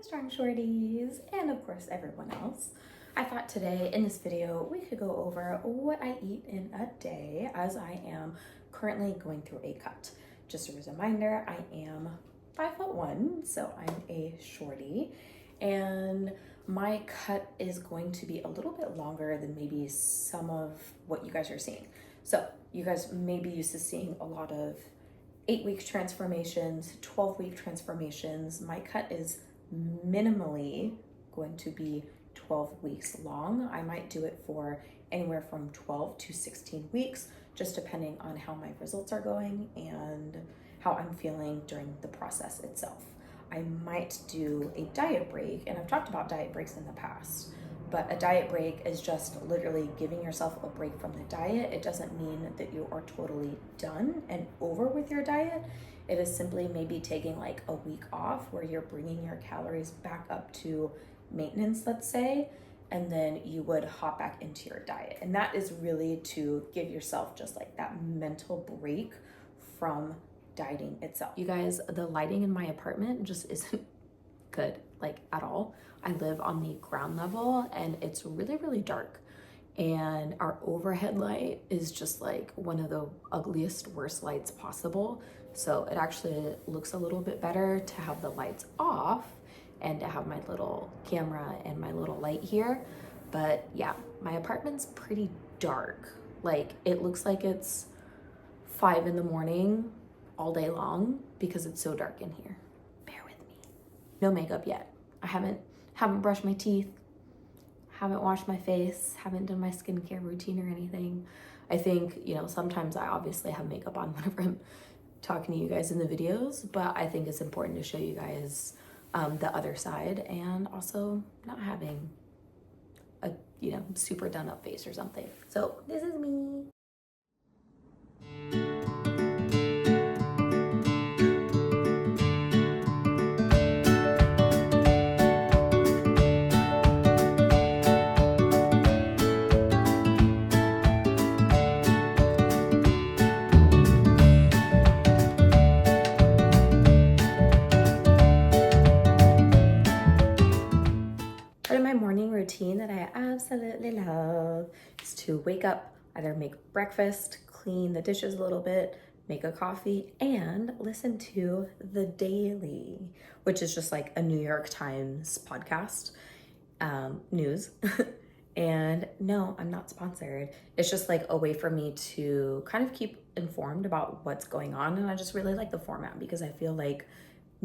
strong shorties, and of course everyone else. I thought today in this video we could go over what I eat in a day as I am currently going through a cut. Just as a reminder, I am 5'1", so I'm a shorty, and my cut is going to be a little bit longer than maybe some of what you guys are seeing. So you guys may be used to seeing a lot of 8-week transformations, 12-week transformations. My cut is minimally going to be 12 weeks long. I might do it for anywhere from 12 to 16 weeks, just depending on how my results are going and how I'm feeling during the process itself. I might do a diet break, and I've talked about diet breaks in the past, but a diet break is just literally giving yourself a break from the diet. It doesn't mean that you are totally done and over with your diet. It is simply maybe taking like a week off where you're bringing your calories back up to maintenance, let's say, and then you would hop back into your diet. And that is really to give yourself just like that mental break from dieting itself. You guys, the lighting in my apartment just isn't good, like at all. I live on the ground level and it's really, really dark. And our overhead light is just like one of the ugliest, worst lights possible. So it actually looks a little bit better to have the lights off and to have my little camera and my little light here. But yeah, my apartment's pretty dark. Like it looks like it's 5 in the morning all day long because it's so dark in here. Bear with me. No makeup yet. I haven't brushed my teeth, haven't washed my face, haven't done my skincare routine or anything. I think, you know, sometimes I obviously have makeup on whenever I'm talking to you guys in the videos, but I think it's important to show you guys the other side, and also not having a, you know, super done up face or something. So this is me. Part of my morning routine that I absolutely love is to wake up, either make breakfast, clean the dishes a little bit, make a coffee, and listen to The Daily, which is just like a New York Times podcast, news. And no, I'm not sponsored. It's just like a way for me to kind of keep informed about what's going on. And I just really like the format because I feel like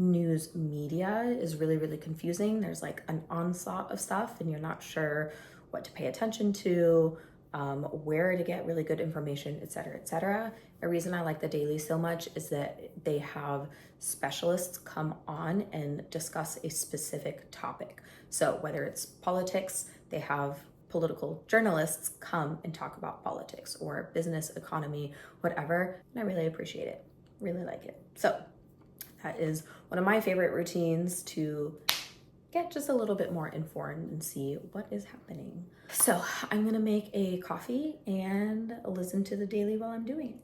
news media is really, really confusing. There's like an onslaught of stuff and you're not sure what to pay attention to, where to get really good information, etc., etc. The reason I like The Daily so much is that they have specialists come on and discuss a specific topic. So whether it's politics, they have political journalists come and talk about politics, or business, economy, whatever. And I really appreciate it, really like it. So that is one of my favorite routines to get just a little bit more informed and see what is happening. So I'm gonna make a coffee and listen to The Daily while I'm doing it.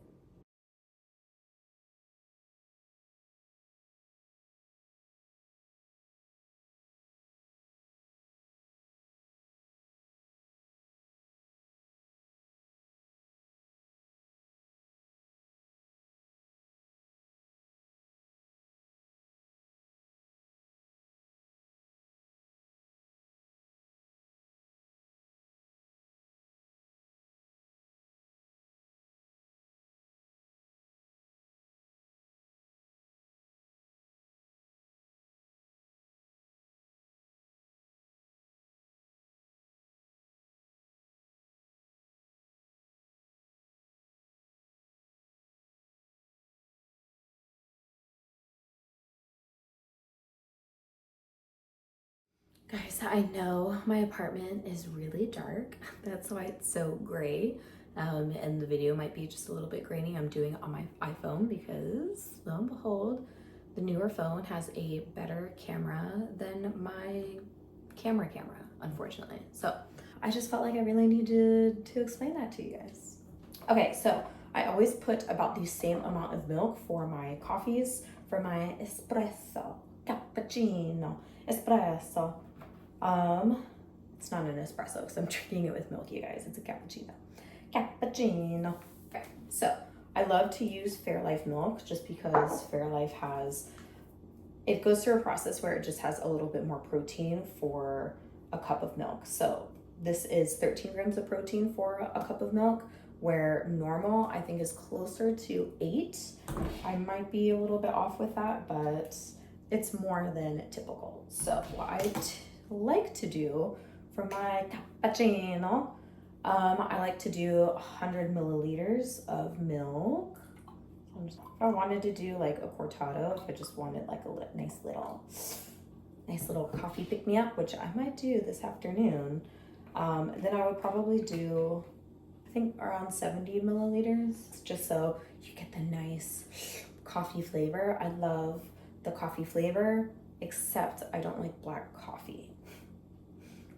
Guys, I know my apartment is really dark. That's why it's so gray. And the video might be just a little bit grainy. I'm doing it on my iPhone because, lo and behold, the newer phone has a better camera than my camera, unfortunately. So I just felt like I really needed to explain that to you guys. Okay, so I always put about the same amount of milk for my coffees, for my espresso, cappuccino, espresso. It's not an espresso because I'm drinking it with milk, you guys. It's a cappuccino. Cappuccino. Okay, so I love to use Fairlife milk just because Fairlife has, it goes through a process where it just has a little bit more protein for a cup of milk. So this is 13 grams of protein for a cup of milk, where normal I think is closer to 8. I might be a little bit off with that, but it's more than typical. So what I like to do for my cappuccino, I like to do 100 milliliters of milk. If I wanted to do like a cortado, if I just wanted like a nice little coffee pick me up, which I might do this afternoon, then I would probably do, I think, around 70 milliliters, just so you get the nice coffee flavor. I love the coffee flavor, except I don't like black coffee.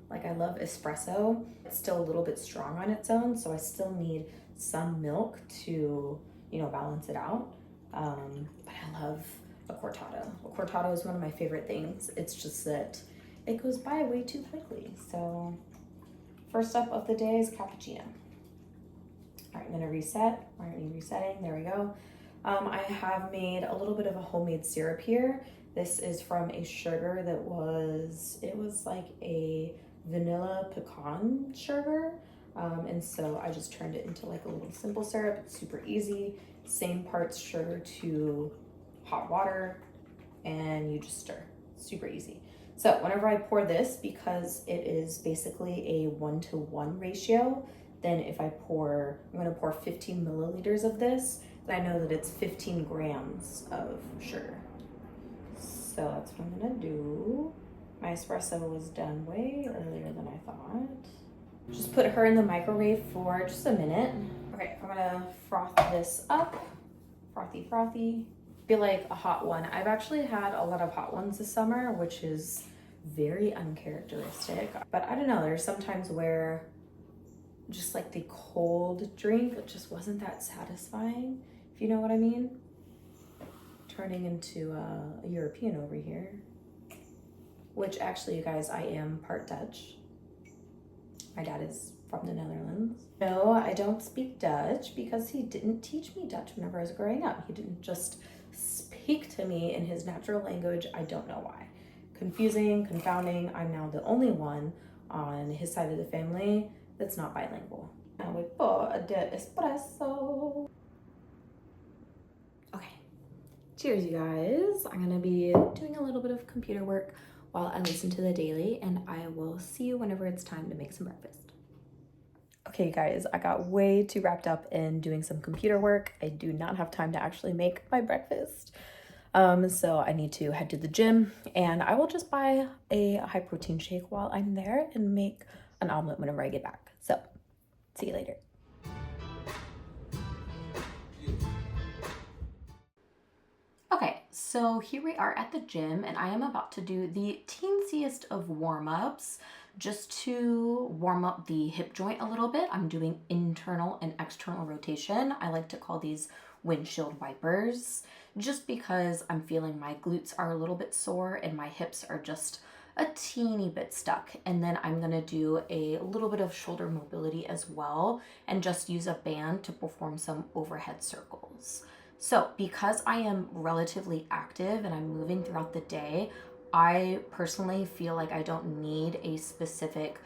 Like, I love espresso. It's still a little bit strong on its own, so I still need some milk to, you know, balance it out. But I love a cortado. A cortado is one of my favorite things. It's just that it goes by way too quickly. So first up of the day is cappuccino. All right, I'm gonna reset. Why aren't you resetting? There we go. I have made a little bit of a homemade syrup here. This is from a sugar that it was like a vanilla pecan sugar. And so I just turned it into like a little simple syrup. It's super easy. Same parts sugar to hot water, and you just stir. Super easy. So whenever I pour this, because it is basically a 1-to-1 ratio, then if I'm gonna pour 15 milliliters of this, then I know that it's 15 grams of sugar. So that's what I'm gonna do. My espresso was done way earlier than I thought. Just put her in the microwave for just a minute. Okay, I'm gonna froth this up. Frothy, frothy. Feel like a hot one. I've actually had a lot of hot ones this summer, which is very uncharacteristic. But I don't know, there's sometimes where just like the cold drink, it just wasn't that satisfying, if you know what I mean. Turning into a European over here, which actually, you guys, I am part Dutch. My dad is from the Netherlands. No, I don't speak Dutch because he didn't teach me Dutch whenever I was growing up. He didn't just speak to me in his natural language. I don't know why. Confusing, confounding. I'm now the only one on his side of the family that's not bilingual. Now we pour a espresso. Okay, cheers, you guys. I'm gonna be doing a little bit of computer work while I listen to the daily, and I will see you whenever it's time to make some breakfast. Okay, guys, I got way too wrapped up in doing some computer work. I do not have time to actually make my breakfast. So I need to head to the gym, and I will just buy a high protein shake while I'm there and make an omelet whenever I get back. So, see you later. Okay, so here we are at the gym, and I am about to do the teensiest of warm-ups just to warm up the hip joint a little bit. I'm doing internal and external rotation. I like to call these windshield wipers, just because I'm feeling my glutes are a little bit sore and my hips are just a teeny bit stuck. And then I'm gonna do a little bit of shoulder mobility as well and just use a band to perform some overhead circles. So because I am relatively active and I'm moving throughout the day, I personally feel like I don't need a specific,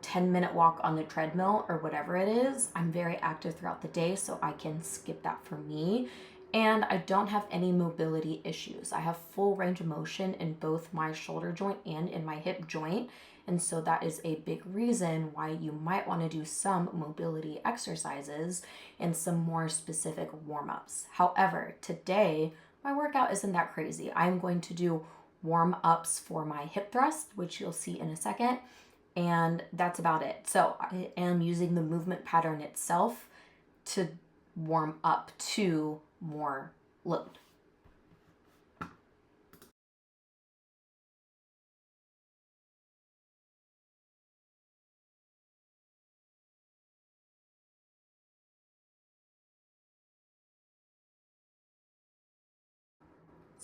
10-minute walk on the treadmill or whatever it is. I'm very active throughout the day, so I can skip that for me. And I don't have any mobility issues. I have full range of motion in both my shoulder joint and in my hip joint. And so that is a big reason why you might want to do some mobility exercises and some more specific warm-ups. However, today, my workout isn't that crazy. I'm going to do warm-ups for my hip thrust, which you'll see in a second, and that's about it. So I am using the movement pattern itself to warm up to more load.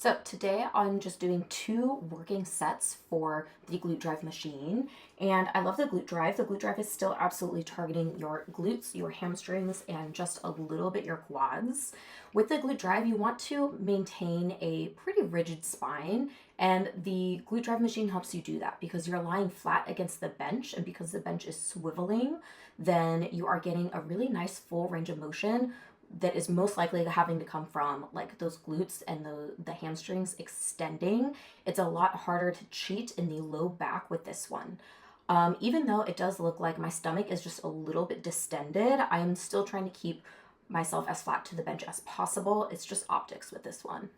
So today I'm just doing 2 working sets for the glute drive machine. And I love the glute drive. The glute drive is still absolutely targeting your glutes, your hamstrings, and just a little bit your quads. With the glute drive, you want to maintain a pretty rigid spine, and the glute drive machine helps you do that because you're lying flat against the bench, and because the bench is swiveling, then you are getting a really nice full range of motion that is most likely having to come from like those glutes and the hamstrings extending. It's a lot harder to cheat in the low back with this one. Even though it does look like my stomach is just a little bit distended, I am still trying to keep myself as flat to the bench as possible. It's just optics with this one.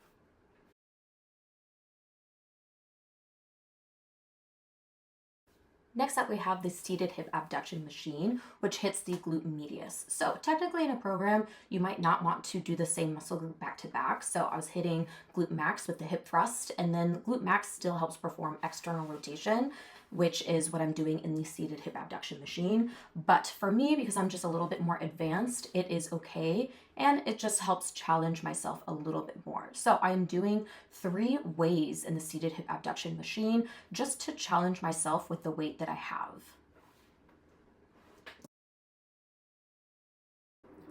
Next up, we have the seated hip abduction machine, which hits the glute medius. So technically in a program, you might not want to do the same muscle group back to back. So I was hitting glute max with the hip thrust, and then glute max still helps perform external rotation, which is what I'm doing in the seated hip abduction machine. But for me, because I'm just a little bit more advanced, it is okay. And it just helps challenge myself a little bit more. So I'm doing 3 ways in the seated hip abduction machine just to challenge myself with the weight that I have.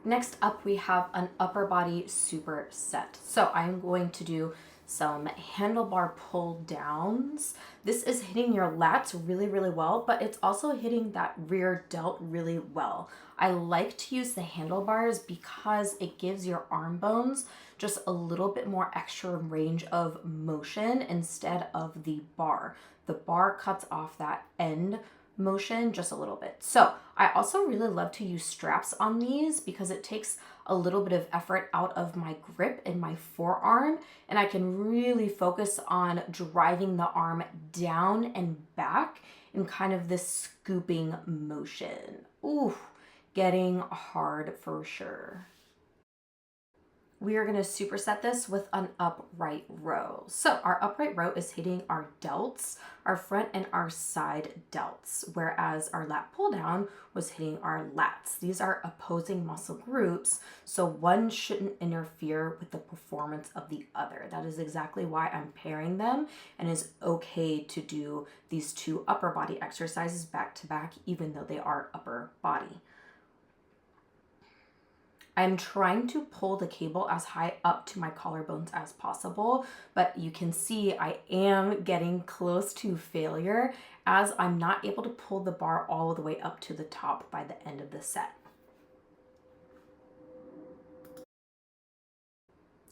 Next up, we have an upper body superset. So I'm going to do some handlebar pull downs. This is hitting your lats really, really well, but it's also hitting that rear delt really well. I like to use the handlebars because it gives your arm bones just a little bit more extra range of motion instead of the bar. The bar cuts off that end motion just a little bit. So I also really love to use straps on these because it takes a little bit of effort out of my grip in my forearm, and I can really focus on driving the arm down and back in kind of this scooping motion. Ooh, getting hard for sure. We are going to superset this with an upright row. So our upright row is hitting our delts, our front and our side delts, whereas our lat pull down was hitting our lats. These are opposing muscle groups, so one shouldn't interfere with the performance of the other. That is exactly why I'm pairing them, and it's okay to do these 2 upper body exercises back to back, even though they are upper body. I'm trying to pull the cable as high up to my collarbones as possible, but you can see I am getting close to failure as I'm not able to pull the bar all the way up to the top by the end of the set.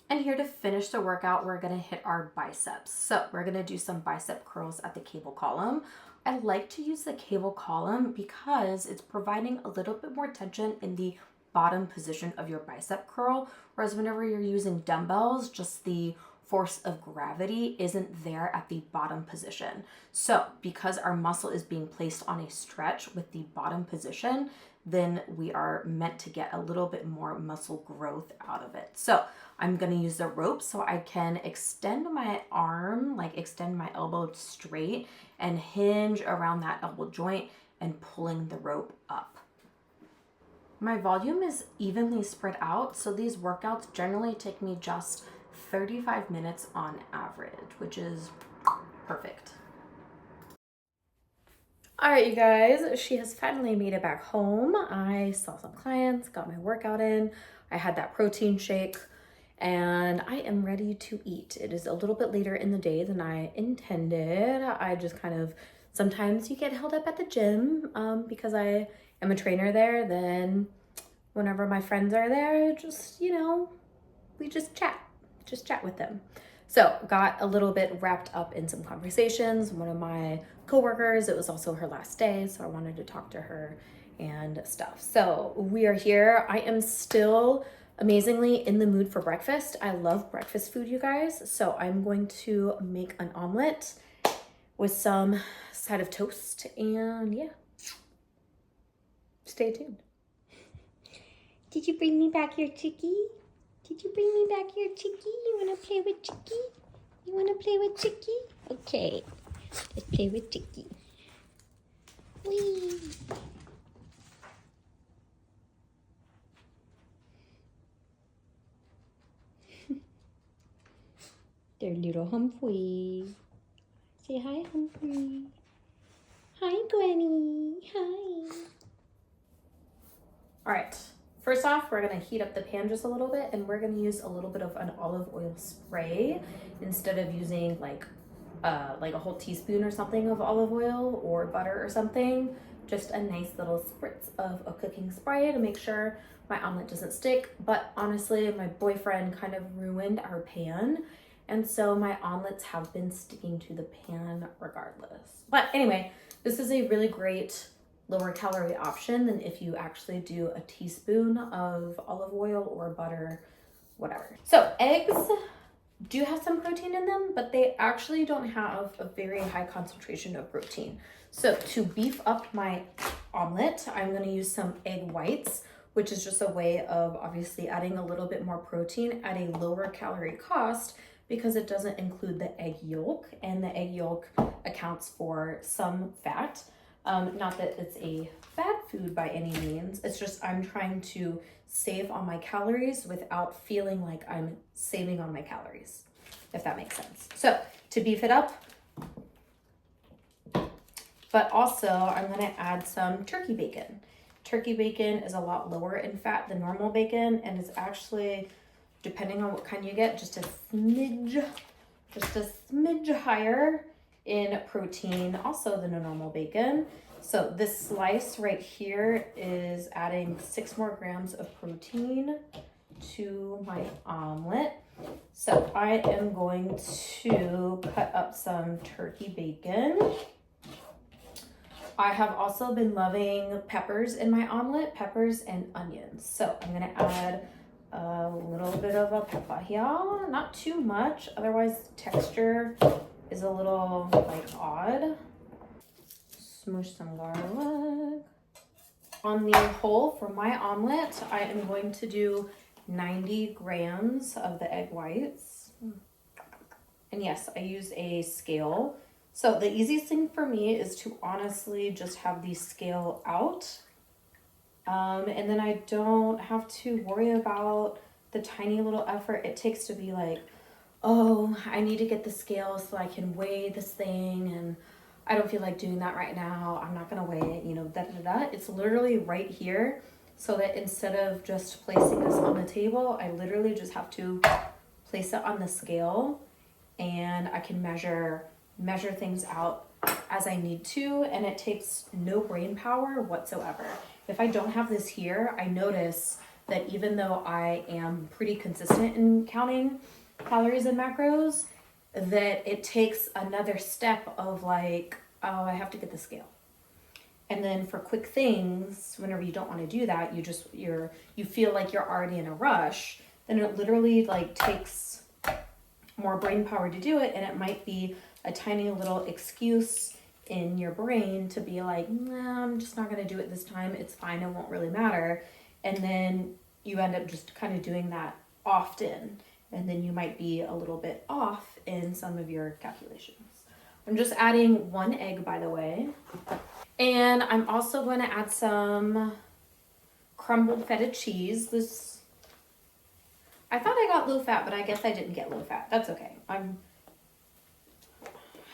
And here to finish the workout, we're gonna hit our biceps. So we're gonna do some bicep curls at the cable column. I like to use the cable column because it's providing a little bit more tension in the bottom position of your bicep curl, whereas whenever you're using dumbbells, just the force of gravity isn't there at the bottom position. So because our muscle is being placed on a stretch with the bottom position, then we are meant to get a little bit more muscle growth out of it. So I'm going to use the rope so I can extend my arm, like extend my elbow straight and hinge around that elbow joint and pulling the rope up. My volume is evenly spread out, so these workouts generally take me just 35 minutes on average, which is perfect. All right, you guys, she has finally made it back home. I saw some clients, got my workout in. I had that protein shake, and I am ready to eat. It is a little bit later in the day than I intended. I just kind of, sometimes you get held up at the gym because I am a trainer there. Then whenever my friends are there, just, we just chat with them. So got a little bit wrapped up in some conversations. One of my coworkers, it was also her last day, so I wanted to talk to her and stuff. So we are here. I am still amazingly in the mood for breakfast. I love breakfast food, you guys. So I'm going to make an omelet with some side of toast, and yeah, stay tuned. Did you bring me back your chickie? Did you bring me back your chickie? You wanna play with chickie? You wanna play with chickie? Okay, let's play with chickie. Whee! Their little Humphrey. Say hi, Humphrey. Hi, Gwenny. Hi. All right. First off, we're gonna heat up the pan just a little bit, and we're gonna use a little bit of an olive oil spray instead of using like a whole teaspoon or something of olive oil or butter or something. Just a nice little spritz of a cooking spray to make sure my omelet doesn't stick. But honestly, my boyfriend kind of ruined our pan, and so my omelets have been sticking to the pan regardless. But anyway, this is a really great lower calorie option than if you actually do a teaspoon of olive oil or butter, whatever. So eggs do have some protein in them, but they actually don't have a very high concentration of protein. So to beef up my omelet, I'm gonna use some egg whites, which is just a way of obviously adding a little bit more protein at a lower calorie cost because it doesn't include the egg yolk, and the egg yolk accounts for some fat. Not that it's a fat food by any means, it's just I'm trying to save on my calories without feeling like I'm saving on my calories, if that makes sense. So to beef it up, but also I'm gonna add some turkey bacon. Turkey bacon is a lot lower in fat than normal bacon, and it's actually, depending on what kind you get, just a smidge higher in protein also than a normal bacon. So this slice right here is adding 6 more grams of protein to my omelet. So I am going to cut up some turkey bacon. I have also been loving peppers in my omelet, peppers and onions. So I'm gonna add a little bit of a pepper here, not too much, otherwise the texture is a little like odd. Smoosh some garlic. On the whole, for my omelet, I am going to do 90 grams of the egg whites. And yes, I use a scale. So the easiest thing for me is to honestly just have the scale out. And then I don't have to worry about the tiny little effort it takes to be like, oh, I need to get the scale so I can weigh this thing, and I don't feel like doing that right now. I'm not gonna weigh it, you know, It's literally right here, so that instead of just placing this on the table, I literally just have to place it on the scale, and I can measure things out as I need to, and it takes no brain power whatsoever. If I don't have this here, I notice that even though I am pretty consistent in counting calories and macros, that it takes another step of like, oh, I have to get the scale. And then for quick things, whenever you don't want to do that, you feel like you're already in a rush, then it literally like takes more brain power to do it, and it might be a tiny little excuse in your brain to be like, nah, I'm just not gonna do it this time, it's fine, it won't really matter. And then you end up just kind of doing that often, and then you might be a little bit off in some of your calculations. I'm just adding 1 egg, by the way. And I'm also going to add some crumbled feta cheese. I thought I got low fat, but I guess I didn't get low fat. That's okay.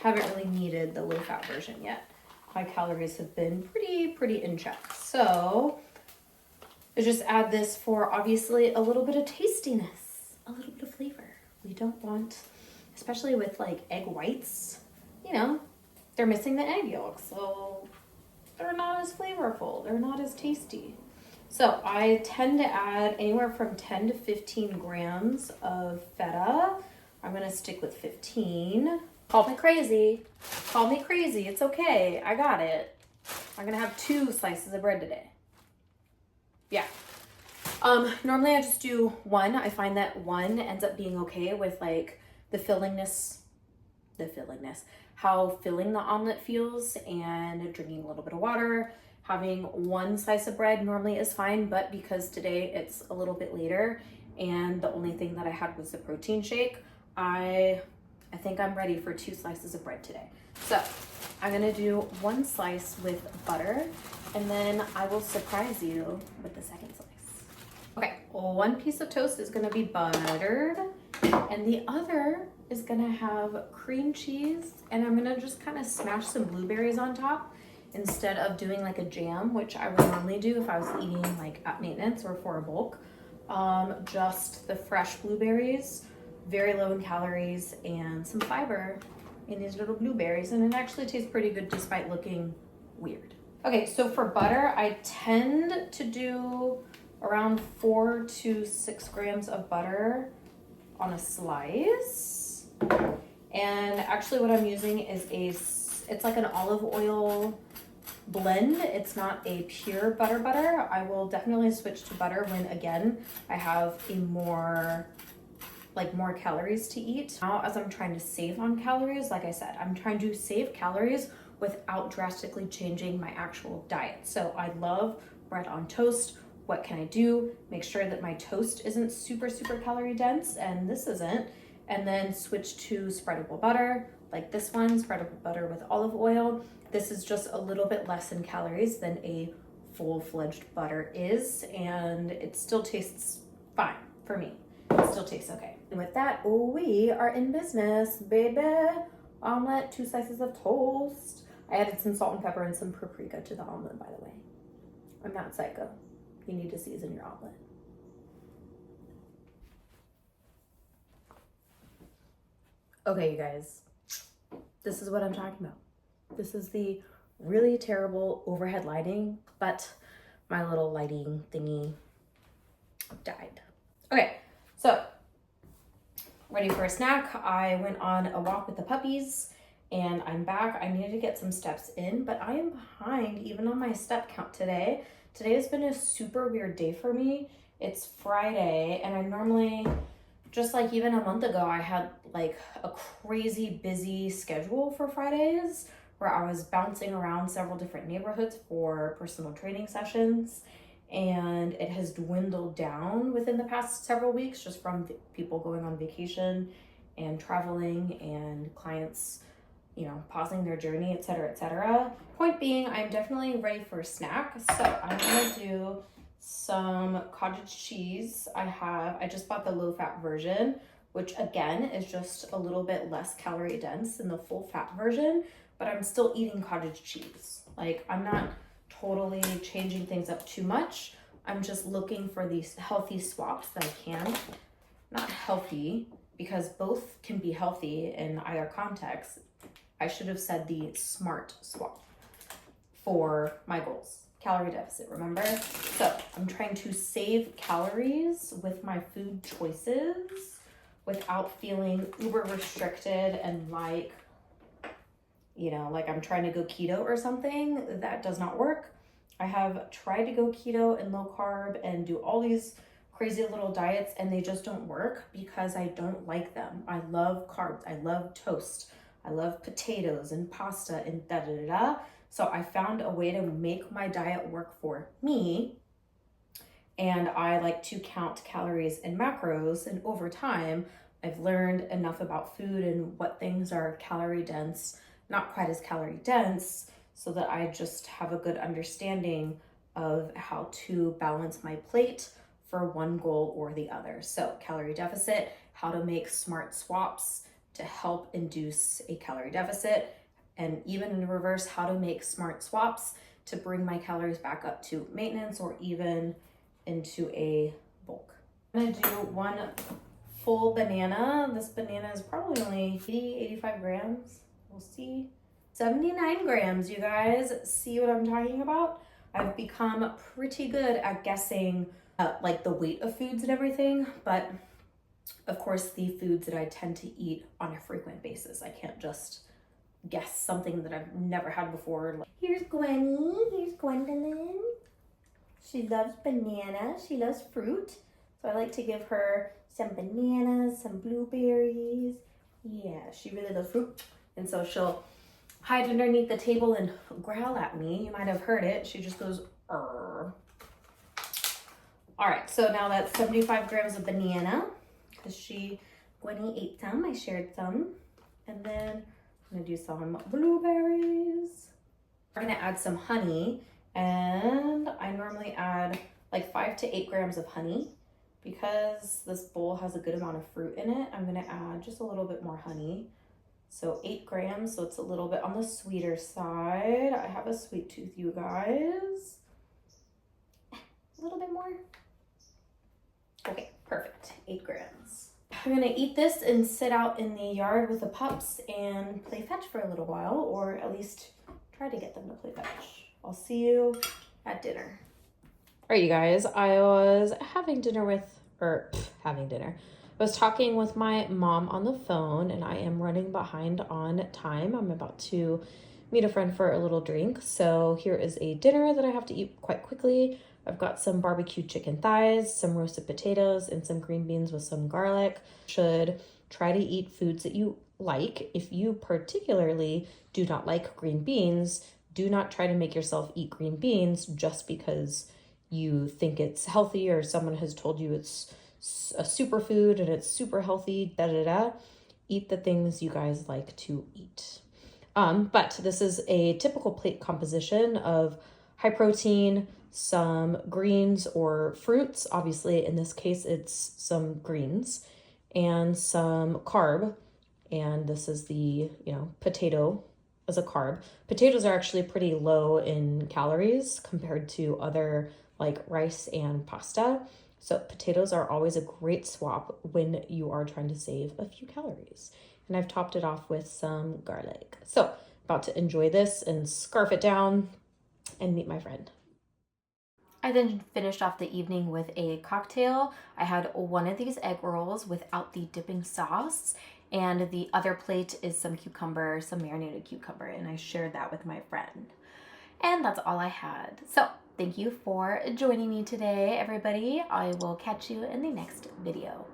Haven't really needed the low fat version yet. My calories have been pretty in check. So I just add this for obviously a little bit of tastiness, a little bit of flavor. We don't want, especially with like egg whites, you know, they're missing the egg yolk, so they're not as flavorful, they're not as tasty. So I tend to add anywhere from 10 to 15 grams of feta. I'm gonna stick with 15. Call me crazy, it's okay, I got it. I'm gonna have 2 slices of bread today. Yeah. Normally I just do 1. I find that 1 ends up being okay with like the fillingness, how filling the omelet feels, and drinking a little bit of water. Having 1 slice of bread normally is fine, but because today it's a little bit later and the only thing that I had was the protein shake, I think I'm ready for 2 slices of bread today. So I'm gonna do 1 slice with butter, and then I will surprise you with the second slice. Okay, well, 1 piece of toast is gonna be buttered, and the other is gonna have cream cheese, and I'm gonna just kind of smash some blueberries on top instead of doing like a jam, which I would normally do if I was eating like at maintenance or for a bulk. Just the fresh blueberries, very low in calories, and some fiber in these little blueberries, and it actually tastes pretty good despite looking weird. Okay, so for butter, I tend to do around 4 to 6 grams of butter on a slice. And actually what I'm using is it's like an olive oil blend. It's not a pure butter. I will definitely switch to butter when, again, I have a more calories to eat. Now, as I'm trying to save on calories, like I said, I'm trying to save calories without drastically changing my actual diet. So I love bread on toast. What can I do? Make sure that my toast isn't super calorie dense, and this isn't, and then switch to spreadable butter, like this one, spreadable butter with olive oil. This is just a little bit less in calories than a full-fledged butter is, and it still tastes fine for me. It still tastes okay. And with that, we are in business, baby. Omelet, 2 slices of toast. I added some salt and pepper and some paprika to the omelet, by the way. I'm not psycho. You need to season your omelet. Okay, you guys, this is what I'm talking about. This is the really terrible overhead lighting, but my little lighting thingy died. Okay, so ready for a snack. I went on a walk with the puppies and I'm back. I needed to get some steps in, but I am behind even on my step count today. Today has been a super weird day for me. It's Friday, and I normally, just like even a month ago, I had like a crazy busy schedule for Fridays where I was bouncing around several different neighborhoods for personal training sessions. And it has dwindled down within the past several weeks just from people going on vacation and traveling and clients, pausing their journey, etc. Point being, I'm definitely ready for a snack. So I'm gonna do some cottage cheese. I just bought the low fat version, which again is just a little bit less calorie dense than the full fat version, but I'm still eating cottage cheese. Like, I'm not totally changing things up too much. I'm just looking for these healthy swaps that I can. Not healthy, because both can be healthy in either context. I should have said the smart swap for my goals. Calorie deficit, remember? So I'm trying to save calories with my food choices without feeling uber restricted and like I'm trying to go keto or something. That does not work. I have tried to go keto and low carb and do all these crazy little diets, and they just don't work because I don't like them. I love carbs. I love toast. I love potatoes and pasta and da-da-da-da. So I found a way to make my diet work for me. And I like to count calories and macros. And over time, I've learned enough about food and what things are calorie dense, not quite as calorie dense, so that I just have a good understanding of how to balance my plate for one goal or the other. So calorie deficit, how to make smart swaps to help induce a calorie deficit, and even in reverse, how to make smart swaps to bring my calories back up to maintenance or even into a bulk. I'm gonna do 1 full banana. This banana is probably only 85 grams. We'll see. 79 grams, you guys. See what I'm talking about? I've become pretty good at guessing like the weight of foods and everything, but of course the foods that I tend to eat on a frequent basis. I can't just guess something that I've never had before. Here's Gwenny, here's Gwendolyn. She loves banana, she loves fruit. So I like to give her some bananas, some blueberries. Yeah, she really loves fruit. And so she'll hide underneath the table and growl at me. You might have heard it. She just goes, "Arr." All right, so now that's 75 grams of banana because Gwenny ate some, I shared some. And then I'm gonna do some blueberries. We're gonna add some honey, and I normally add like 5 to 8 grams of honey because this bowl has a good amount of fruit in it, I'm gonna add just a little bit more honey. So 8 grams, so it's a little bit on the sweeter side. I have a sweet tooth, you guys. A little bit more. Okay, perfect, 8 grams. I'm gonna eat this and sit out in the yard with the pups and play fetch for a little while, or at least try to get them to play fetch. I'll see you at dinner. All right, you guys, I was having dinner. I was talking with my mom on the phone, and I am running behind on time. I'm about to meet a friend for a little drink. So here is a dinner that I have to eat quite quickly. I've got some barbecue chicken thighs, some roasted potatoes, and some green beans with some garlic. Should try to eat foods that you like. If you particularly do not like green beans, do not try to make yourself eat green beans just because you think it's healthy or someone has told you it's a superfood and it's super healthy, Eat the things you guys like to eat. But this is a typical plate composition of high protein, some greens or fruits. Obviously, in this case, it's some greens and some carb. And this is the, potato as a carb. Potatoes are actually pretty low in calories compared to other like rice and pasta. So potatoes are always a great swap when you are trying to save a few calories. And I've topped it off with some garlic. So about to enjoy this and scarf it down and meet my friend. I then finished off the evening with a cocktail. I had one of these egg rolls without the dipping sauce, and the other plate is some marinated cucumber, and I shared that with my friend. And that's all I had. So thank you for joining me today, everybody. I will catch you in the next video.